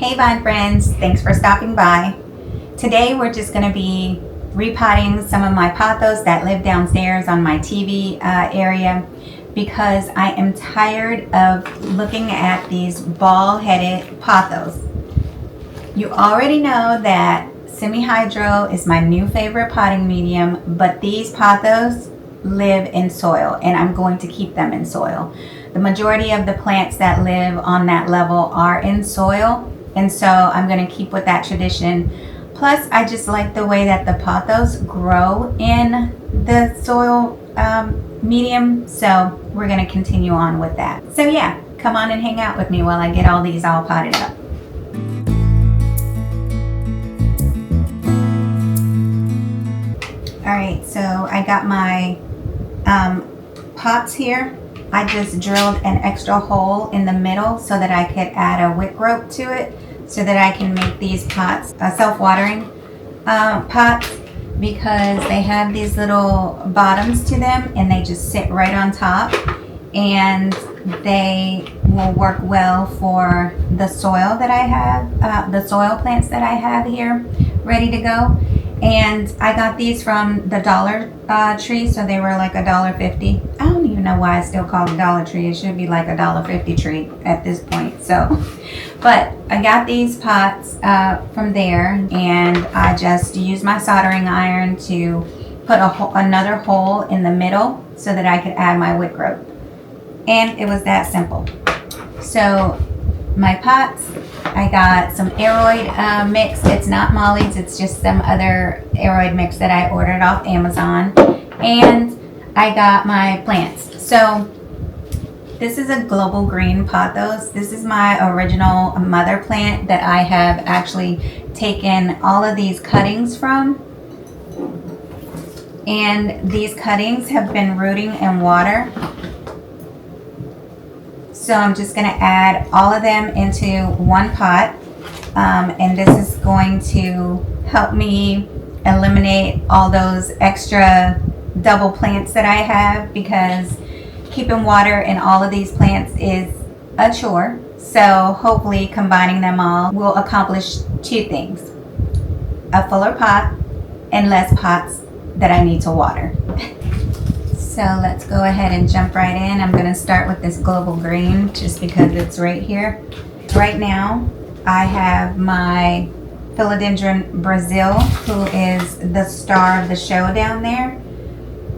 Hey Vine friends, thanks for stopping by. Today we're just going to be repotting some of my pothos that live downstairs on my TV area because I am tired of looking at these ball-headed pothos. You already know that semi-hydro is my new favorite potting medium, but these pothos live in soil and I'm going to keep them in soil. The majority of the plants that live on that level are in soil. And so I'm going to keep with that tradition. Plus, I just like the way that the pothos grow in the soil medium. So we're going to continue on with that. So yeah, come on and hang out with me while I get all these all potted up. All right, so I got my pots here. I just drilled an extra hole in the middle so that I could add a wick rope to it so that I can make these pots self-watering pots because they have these little bottoms to them and they just sit right on top and they will work well for the soil that I have, the soil plants that I have here ready to go. And I got these from the Dollar Tree, so they were like $1.50. I don't even know why I still call it Dollar Tree. It should be like $1.50 tree at this point. So, but I got these pots from there, and I just used my soldering iron to put another hole in the middle so that I could add my wick rope. And it was that simple. So my pots, I got some aeroid mix. It's not Molly's, it's just some other aeroid mix that I ordered off Amazon. And I got my plants. So this is a global green pothos. This is my original mother plant that I have actually taken all of these cuttings from. And these cuttings have been rooting in water. So I'm just going to add all of them into one pot, and this is going to help me eliminate all those extra double plants that I have because keeping water in all of these plants is a chore. So hopefully combining them all will accomplish two things: a fuller pot and less pots that I need to water. So let's go ahead and jump right in. I'm going to start with this global green just because it's right here. Right now I have my philodendron Brazil, who is the star of the show down there,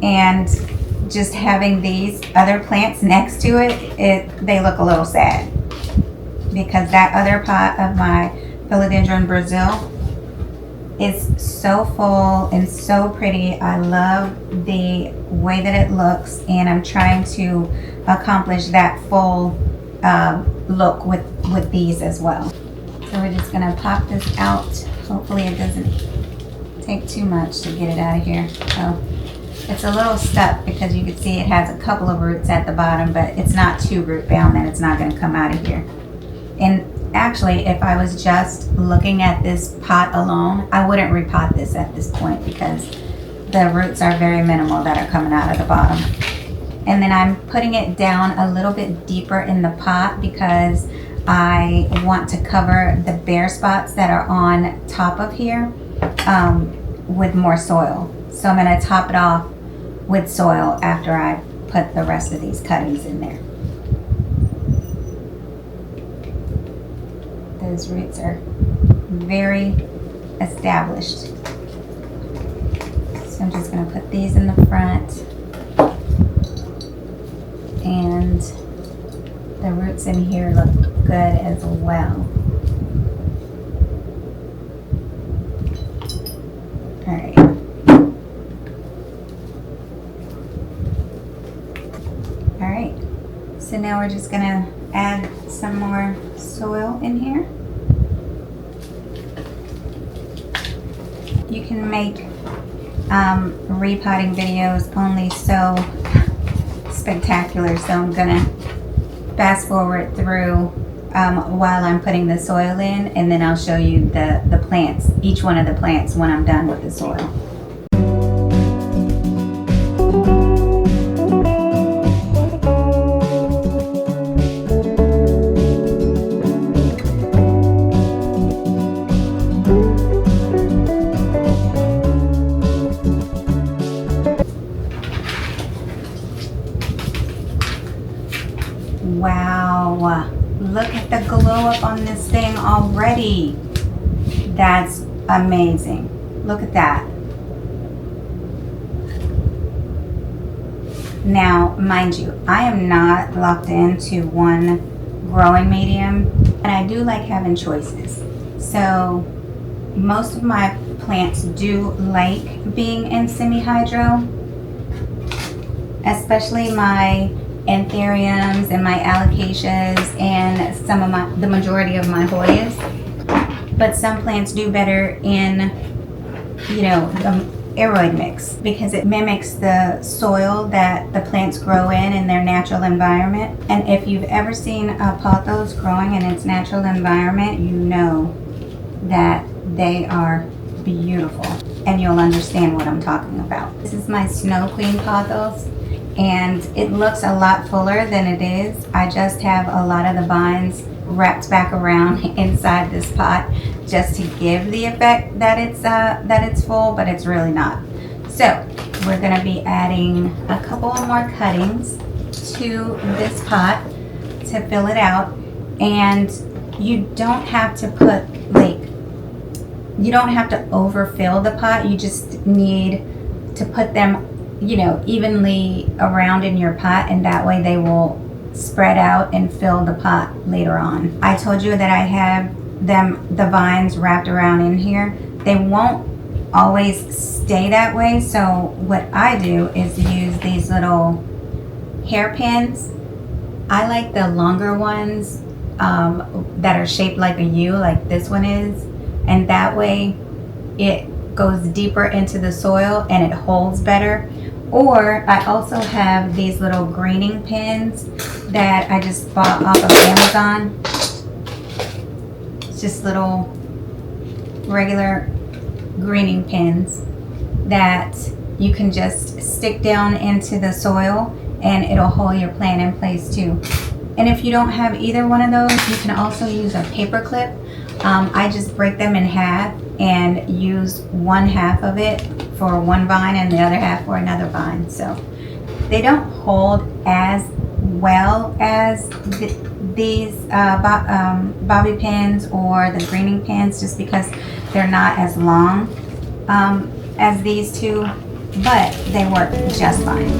and just having these other plants next to it, they look a little sad because that other pot of my philodendron Brazil is so full and so pretty. I love the way that it looks, and I'm trying to accomplish that full look with these as well. So we're just gonna pop this out. Hopefully it doesn't take too much to get it out of here. So it's a little stuck because you can see it has a couple of roots at the bottom, but it's not too root bound that it's not gonna come out of here. And actually, if I was just looking at this pot alone, I wouldn't repot this at this point because the roots are very minimal that are coming out of the bottom. And then I'm putting it down a little bit deeper in the pot because I want to cover the bare spots that are on top of here with more soil. So I'm going to top it off with soil after I put the rest of these cuttings in there. Those roots are very established. So I'm just going to put these in the front, and the roots in here look good as well. All right. All right. So now we're just going to add some more soil in here. You can make repotting videos only so spectacular, so I'm gonna fast forward through while I'm putting the soil in, and then I'll show you the plants, each one of the plants when I'm done with the soil. Look at the glow up on this thing already. That's amazing. Look at that. Now, mind you, I am not locked into one growing medium, and I do like having choices. So most of my plants do like being in semi-hydro, especially my anthuriums and my alocasias and the majority of my Hoyas. But some plants do better in, the aeroid mix because it mimics the soil that the plants grow in their natural environment. And if you've ever seen a pothos growing in its natural environment, you know that they are beautiful, and you'll understand what I'm talking about. This is my Snow Queen pothos, and it looks a lot fuller than it is. I just have a lot of the vines wrapped back around inside this pot just to give the effect that it's full, but it's really not. So we're going to be adding a couple more cuttings to this pot to fill it out, and you don't have to overfill the pot. You just need to put them evenly around in your pot, and that way they will spread out and fill the pot later on. I told you that I have the vines wrapped around in here. They won't always stay that way, so what I do is use these little hairpins. I like the longer ones that are shaped like a U, like this one is, and that way it goes deeper into the soil and it holds better. Or I also have these little greening pins that I just bought off of Amazon. It's just little regular greening pins that you can just stick down into the soil and it'll hold your plant in place too. And if you don't have either one of those, you can also use a paper clip. I just break them in half and use one half of it for one vine and the other half for another vine. So they don't hold as well as these bobby pins or the greening pins, just because they're not as long as these two, but they work just fine.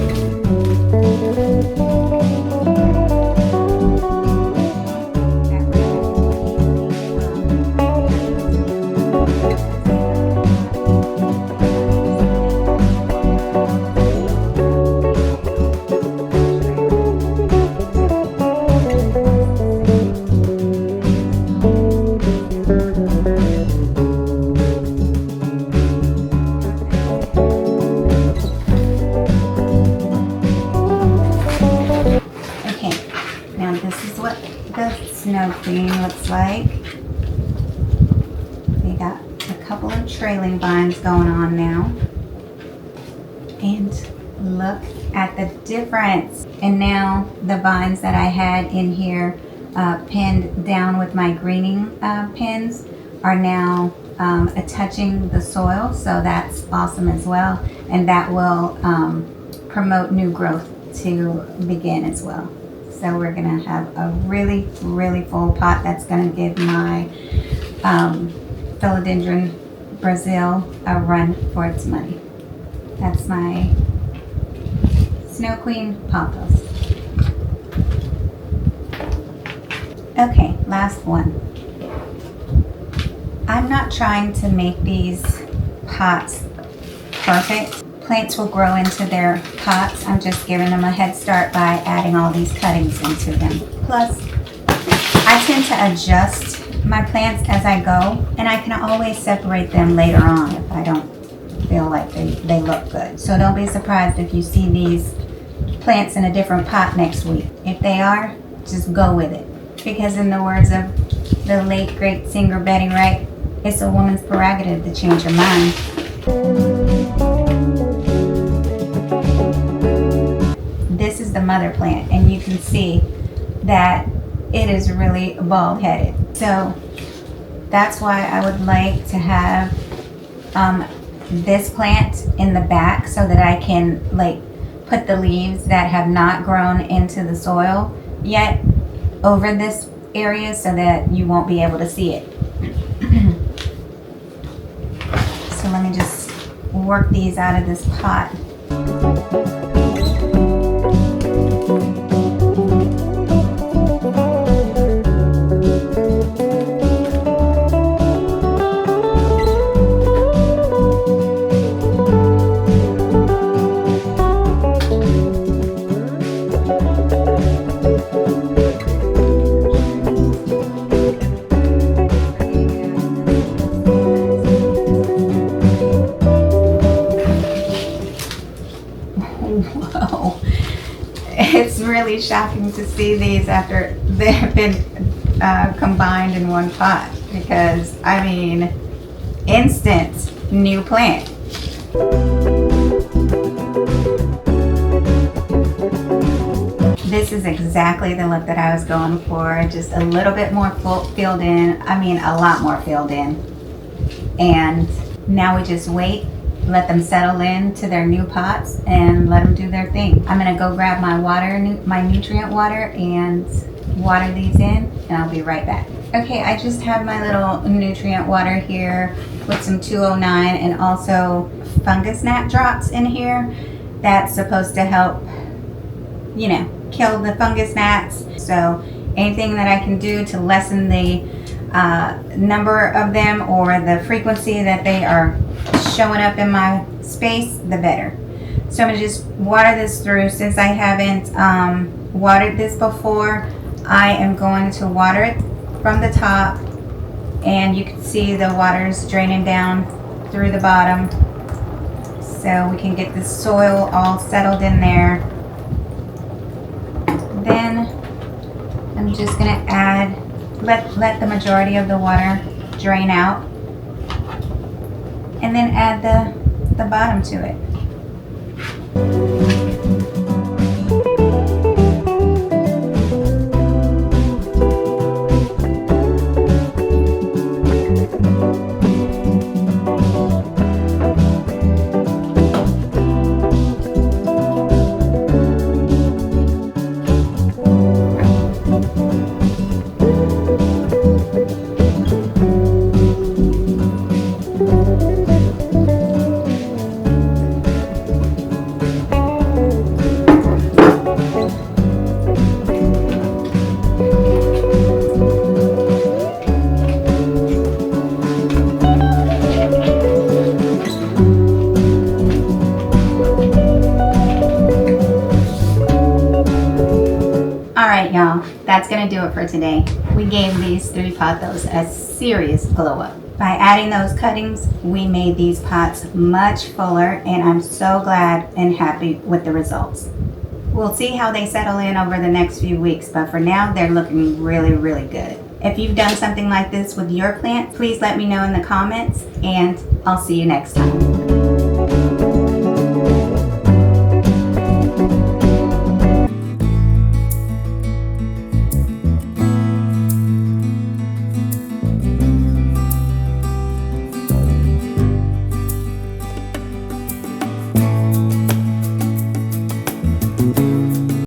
Snow Queen looks like. We got a couple of trailing vines going on now. And look at the difference. And now the vines that I had in here pinned down with my greening pins are now touching the soil. So that's awesome as well. And that will promote new growth to begin as well. So we're going to have a really, really full pot that's going to give my philodendron Brazil a run for its money. That's my Snow Queen Pothos. Okay, last one. I'm not trying to make these pots perfect. Plants will grow into their pots. I'm just giving them a head start by adding all these cuttings into them. Plus, I tend to adjust my plants as I go, and I can always separate them later on if I don't feel like they look good. So don't be surprised if you see these plants in a different pot next week. If they are, just go with it. Because in the words of the late great singer Betty Wright, it's a woman's prerogative to change her mind. This is the mother plant, and you can see that it is really bald-headed. So that's why I would like to have this plant in the back so that I can put the leaves that have not grown into the soil yet over this areas so that you won't be able to see it. So let me just work these out of this pot. Whoa, it's really shocking to see these after they have been combined in one pot, because I mean, instant new plant. This is exactly the look that I was going for, just a little bit more filled in. I mean, a lot more filled in. And now we just wait, let them settle into their new pots and let them do their thing. I'm gonna go grab my water, my nutrient water, and water these in, and I'll be right back. Okay, I just have my little nutrient water here with some 209 and also fungus gnat drops in here. That's supposed to help, you know, kill the fungus gnats. So anything that I can do to lessen the number of them or the frequency that they are showing up in my space, the better. So I'm gonna just water this through. Since I haven't watered this before, I am going to water it from the top, and you can see the water's draining down through the bottom, so we can get the soil all settled in there. Then I'm just gonna add, let the majority of the water drain out, and then add the bottom to it. Alright y'all, that's going to do it for today. We gave these 3 pothos a serious glow up. By adding those cuttings, we made these pots much fuller, and I'm so glad and happy with the results. We'll see how they settle in over the next few weeks, but for now they're looking really, really good. If you've done something like this with your plant, please let me know in the comments, and I'll see you next time.